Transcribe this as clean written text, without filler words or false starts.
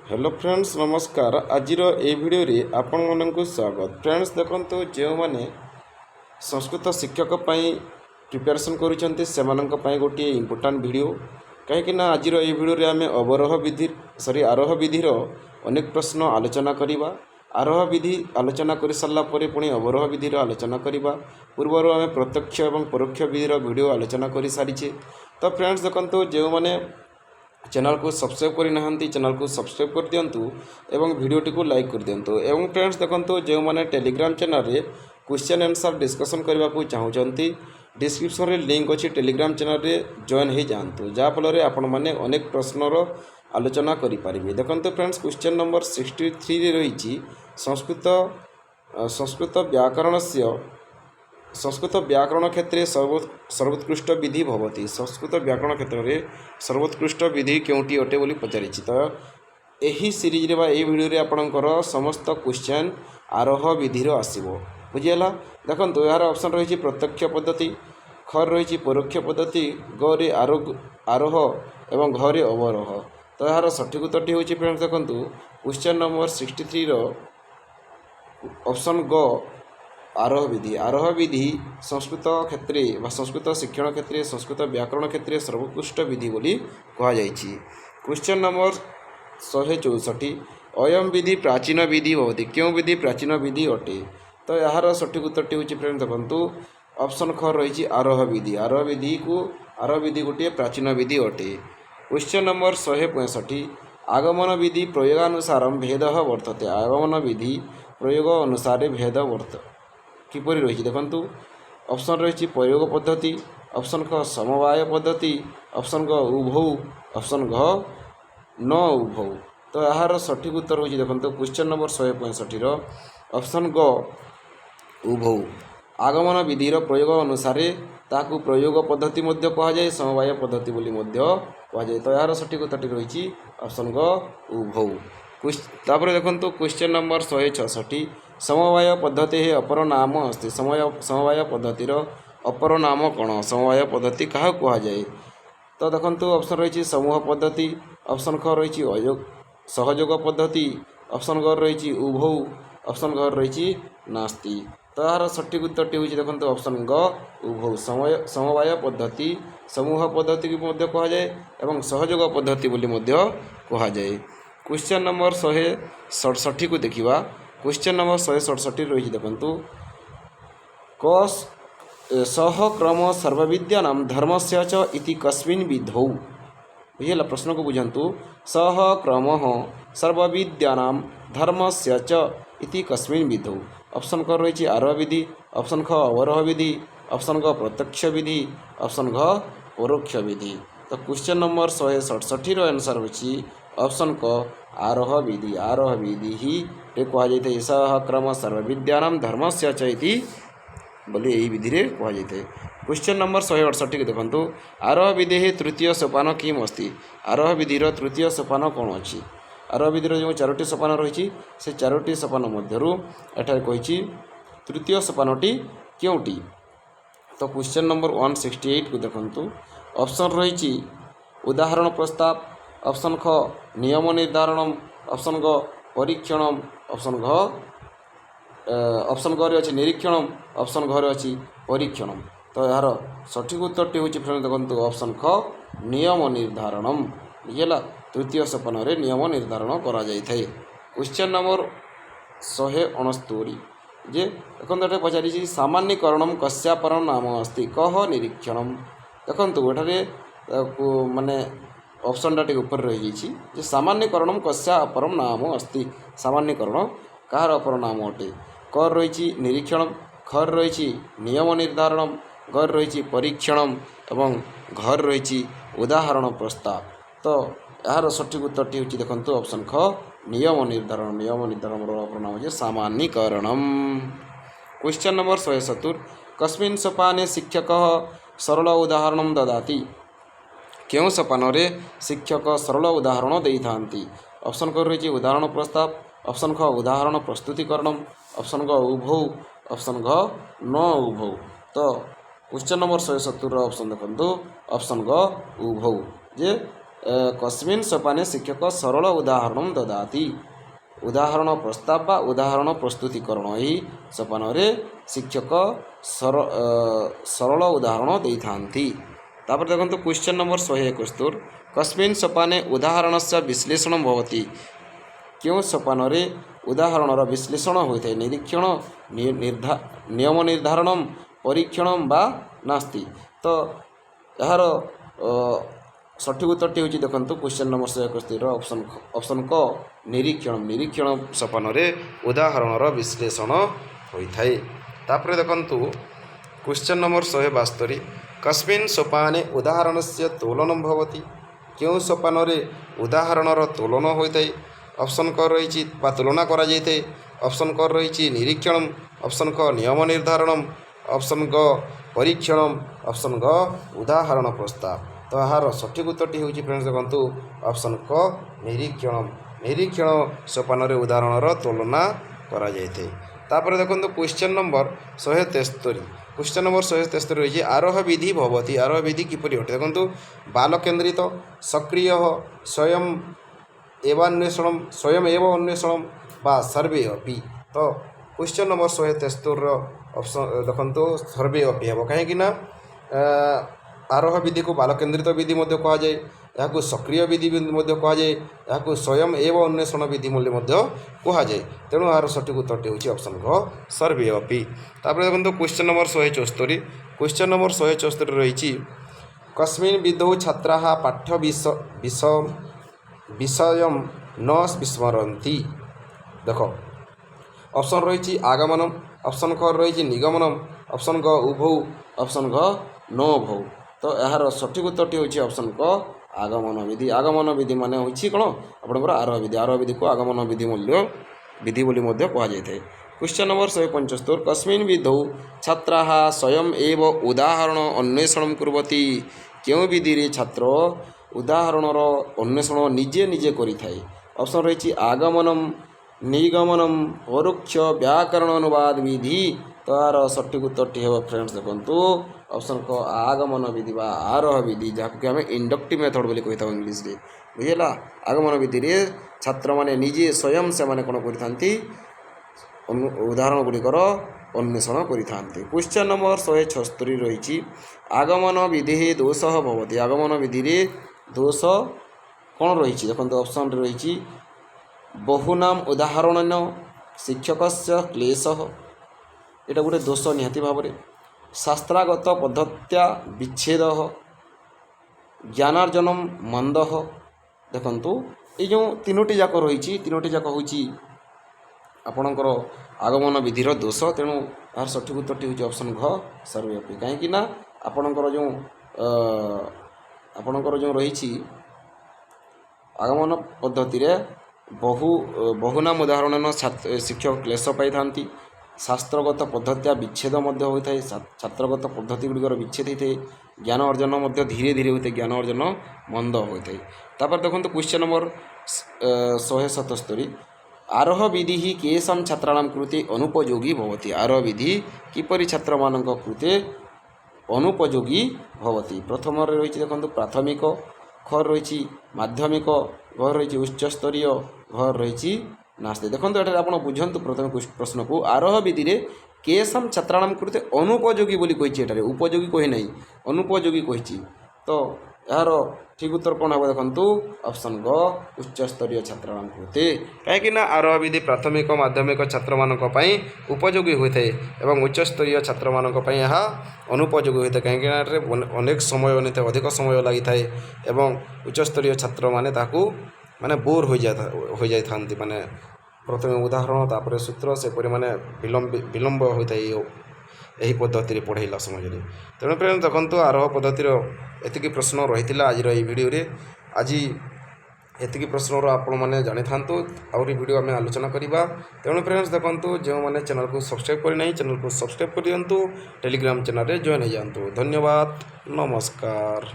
Hello friends नमस्कार। आज video रे आपण मानक स्वागत। फ्रेंड्स देखो जो मैंने संस्कृत शिक्षक प्रिपेरेसन कर गोटे इम्पोर्टाट वीडियो कहीं आज भिडियो रे आम अवरोह विधि आरोह विधि अनेक प्रश्न आलोचना करवा। आरोह विधि आलोचना कर सारा पुणी अवरोह विधि आलोचना करवा। पूर्वर आम प्रत्यक्ष और परोक्ष विधि वीडियो आलोचना कर सारी। तो फ्रेंड्स देखो जो मैंने चैनल को सब्सक्राइब करना चैनल को सब्सक्राइब कर दिंतु एवं वीडियोटी को लाइक कर दिंतु। एवं फ्रेंड्स देखो जो मैंने टेलीग्राम चैनल रे क्वेश्चन आंसर डिस्कशन करने को चाहते डिस्क्रिप्शन में लिंक अच्छी टेलीग्राम चैनल रे जॉइन हो जातु जहाँफल आपण मैंने अनेक प्रश्नर आलोचना करें। देखो फ्रेंड्स क्वेश्चन नंबर 63 रही संस्कृत व्याकरण क्षेत्र सर्वोत्कृष्ट विधि भवति। संस्कृत व्याकरण क्षेत्र में सर्वोत्कृष्ट विधि केउटी अटे बोली पचारि। तो यही सीरीज रे वीडियो रे आपणकर समस्त क्वेश्चन आरोह विधि आसो बुझीगला। देखो यार ऑप्शन रही प्रत्यक्ष पद्धति, खर रही परोक्ष पद्धति, ग रे आरोह एवं घ रे अवरोह। तो यार सठिक उत्तर हूँ फ्रेंड्स देखो क्वेश्चन नंबर 63 ऑप्शन ग आरोह विधि। आरोह विधि संस्कृत क्षेत्रे संस्कृत शिक्षण क्षेत्र संस्कृत व्याकरण क्षेत्र सर्वोत्कृष्ट विधि बोली कहुई। क्वेश्चन नंबर 164 अयम विधि प्राचीन विधि होती क्यों विधि प्राचीन विधि अटे। तो यार सठिक उत्तर हूँ फ्रेंड देखो ऑप्शन ख रही आरोह विधि। आरोह विधि गोटे प्राचीन विधि अटे। क्वेश्चन नंबर 165 आगमन विधि प्रयोगानुसार भेद वर्तते। आगमन विधि प्रयोग अनुसार भेद किपरि रही देखु ऑप्शन रही प्रयोग पद्धति, ऑप्शन ख समवाय पद्धति, ऑप्शन ग उभौ, ऑप्शन घ न उभौ। तो यार सठिक उत्तर हूँ देखो क्वेश्चन नंबर 165 ऑप्शन ग उभौ। आगमन विधि प्रयोग अनुसार ताकू प्रयोग पद्धति कहुए समवाय पद्धति बोली कहुए। तो यार सठिक उत्तर रही ऑप्शन ग उभौ। तापर देखो क्वेश्चन नंबर 166 समवाय पद्धति अपर नाम अस्ति। समवाय पद्धतिर अपर नाम कौन? समवाय पद्धति क्या कहुए? तो देखो ऑप्शन रही समूह पद्धति, ऑप्शन ख रही सहयोग पद्धति, ऑप्शन ग रही उभौ, ऑप्शन घ रही नास्ति। तो यार सठिक उत्तर हूँ देखो ऑप्शन ग उभौ। समवाय पद्धति समूह पद्धति कहुए एवं सहयोग पद्धति बोली कहुए। क्वेश्चन नंबर 167 को देखा। क्वेश्चन नंबर 167 रही देखु सह क्रम सर्वविद्यानां धर्मस्य च इति कस्मिन् विधौ। बुझेगा प्रश्न को बुझंतु सह क्रम सर्वविद्यानां धर्मस्य च इति कस्मिन् विधौ। ऑप्शन क रही आरोह विधि, ऑप्शन ख अवरोह विधि, ऑप्शन ग प्रत्यक्ष विधि, ऑप्शन घ परोक्ष विधि। तो क्वेश्चन नंबर 167 आंसर होची ऑप्शन क आरोह विधि। आरोह विधि ही कहुए सह क्रम सर्वविद्यानां धर्मस्य च इति बोली यही विधि रे कहुए। क्वेश्चन नंबर 168 देखो आरोह विधि तृतीय सोपान किम अस्ति। आरोह विधिर तृतीय सोपान कौन अच्छी? आरोह विधिर जो 4टी सोपान रही से 4टी सोपान मध्यरु एठारे कही तृतीय सोपानटी क्योंटी। तो क्वेश्चन नंबर 168 को देखो ऑप्शन रही उदाहरण प्रस्ताव, ऑप्शन ख नियम निर्धारण, ऑप्शन ग परीक्षण, ऑप्शन ग अच्छी निरीक्षण, ऑप्शन घ अच्छी परीक्षण। तो यार सठिक उत्तर हूँ फ्रेंड देखो ऑप्शन ख नियम निर्धारण। बुझेगा तृतीय सोपान नियम निर्धारण करा जाए। क्वेश्चन नंबर 169 जे देखो पचारि सामान्यकरण कस्यापर नाम अस्ति कह निरीक्षण। देखो एठारे माने ऑप्शन टा ऊपर रही सामान्यकरण कस्या अपरम नाम अस्ति। सामान्यकरण कहार अपर नाम अटे? कर रही निरीक्षण, खर रही नियम निर्धारण, घर रही परीक्षण एवं घर रही उदाहरण प्रस्ताव। तो यार सठिक उत्तर हूँ देखो ऑप्शन ख नियम निर्धारण। नियम निर्धारण अपर नाम है सामान्यकरण। क्वेश्चन नंबर 170 कस्मिन् सोपाने शिक्षक सरल उदाहरण ददाति। क्यों सोपान शिक्षक सरल उदाहरण दे था? ऑप्शन क रही उदाहरण प्रस्ताव, ऑप्शन ख उदाहरण प्रस्तुतिकरण, ऑप्शन ग उभौ, ऑप्शन घ न उभौ। तो क्वेश्चन नंबर 170 ऑप्शन देखो ऑप्शन ग उभौ जे कस्मिन् सोपाने शिक्षक सरल उदाहरण ददाति उदाहरण प्रस्ताव बा उदाहरण प्रस्तुतिकरण यही सोपान शिक्षक सरल उदाहरण देइथांती। तापर देखंतु क्वेश्चन नंबर 171 कस्मिन् सोपाने उदाहरण से विश्लेषण भवति क्यों सोपान उदाहरण विश्लेषण होता है निरीक्षण नियम निर्धारण परीक्षण बा नास्ति। तो यार सठिक उत्तर हूँ देखो क्वेश्चन नंबर 171 ऑप्शन क निरीक्षण सोपान उदाहरण विश्लेषण होता है। तापर देखंतु क्वेश्चन नंबर 172 कस्मिन् सोपाने उदाहरण से तोलन भवति क्यों सोपान उदाहरण तोलन होता है। ऑप्शन क रही तुलना करा जाए ऑप्शन क रही निरीक्षण ऑप्शन क नियम निर्धारण ऑप्शन क परीक्षण ऑप्शन ग उदाहरण प्रस्ताव। तो यार सठिक उत्तर हूँ फ्रेंड्स देखो ऑप्शन क निरीक्षण सोपान उदाहरण तुलना करा जाए। तापर देखो क्वेश्चन नंबर 173 क्वेश्चन नंबर 173 रही आरोह विधि भवति आरोह विधि किपरि अटे देखो बाल केन्द्रित सक्रिय स्वयं एव अन्वेषण बा सर्वे अपि। तो क्वेश्चन नंबर 173 ऑप्शन देखो सर्वे अपि हे कहीं आरोह विधि को बाल केन्द्रित विधि कह जाए यहाँ सक्रिय विधि कह जाए यहाँ स्वयं एव अन्वेषण विधि कह जाए। तेणु यार सठिक उत्तर हूँ ऑप्शन क सर्वे अपि। तापर देखो क्वेश्चन नंबर 174 क्वेश्चन नंबर 174 रही कस्मिन् विधौ छात्राः पाठ्य विषय न विस्मरन्ति। देखो ऑप्शन रही आगमन ऑप्शन क रही निगमन ऑप्शन ग उभौ ऑप्शन ग न भौ। तो यार सठिक उत्तर हूँ ऑप्शन क आगमन विधि माने होछि कोन आपनकर आरोह विधि को आगमन विधि बोली कह जाए। क्वेश्चन नंबर 175 कस्मिन् विधौ छात्राः स्वयं एव उदाहरण अन्वेषण कुर्वति क्यों विधि रे छात्र उदाहरणर अन्वेषण निजे निजे करिथाय। ऑप्शन रही आगमनम निगमनम परोक्ष व्याकरण अनुवाद विधि। तो यार सठिक उत्तर हे फ्रेंड्स देखो ऑप्शन को आगमन विधि बा आरोह विधि जहाँ कि आम इंडक्टिव मेथड बोली कही था इंग्लीश रे बुझेगा। आगमन विधि रे छात्र माने निजे स्वयं से माने कौन करथांती उदाहरण गुड़िकर अन्वेषण करथांती। क्वेश्चन नंबर 176 रही आगमन विधि दोष भवति आगमन विधि रे दोष कौन रही देखो ऑप्शन रही बहुनाम उदाहरण शिक्षकस्य क्लेश यहाँ गोटे दोष निहाती भाव में शास्त्रागत पद्धत्या विच्छेद ज्ञानार्जन मंद देखंतु ये जो तीनोटी जाक रही तीनोटी जाक हूँ आपणकर आगमन विधिर दोष। तेणु यार सठिक उत्तर हूँ ऑप्शन घ सर्वेपि कहीं आपणकर जो रही आगमन पद्धति रे बहुनाम उदाहरण शिक्षक क्लेश पाई था शास्त्रगत पद्धतिया विच्छेद होता है छात्रगत पद्धति गुड़िकर विच्छेद होता है ज्ञान अर्जन धीरे धीरे होता है ज्ञान अर्जन मंद होता है। तापर देखो क्वेश्चन नंबर 177 आरोह विधि ही केषां छात्राणां कृते अनुपयोगी भवति आरोह विधि किपरि छात्र मानक कृते अनुपयोगी भवति। प्रथम रही देखो प्राथमिक घर रही माध्यमिक घर रही उच्चस्तरीय घर रही नास्ते। देखो ये आप बुझंतु प्रथम प्रश्न को आरोह विधि रे केषां छात्राणां कृते अनुपयोगी बोली कही एटारे उपयोगी कही नहीं अनुपयोगी कही। तो यार ठीक उत्तर कौन है देखो ऑप्शन ग उच्चस्तरीय छात्राणां कृते कहीं आरोह विधि प्राथमिक माध्यमिक छात्र मानक पई उपयोगी होता है एवं उच्चस्तरीय छात्र मानक पई यह अनुपयोगी होता है कहीं अनेक समय अधिक समय लगी था एवं उच्चस्तरीय छात्र माने ताकू माने बोर हो जाता माने प्रथम उदाहरण तापर सूत्र सेपरी माने विलंब होता है यही पद्धति पढ़ाइला समय। तेणु फ्रेंड्स देखो आरोह पद्धतिर एतिकी प्रश्न रही आज वीडियो रे आज एतिकी प्रश्न आपण मैंने जानी था आहरी वीडियो आम आलोचना करवा। तेणु फ्रेंड्स देखो जो मैंने चैनल को सब्सक्राइब करना चैनल को सब्सक्राइब कर दिंतु टेलीग्राम चैनल रे जॉइन हो जातु। धन्यवाद नमस्कार।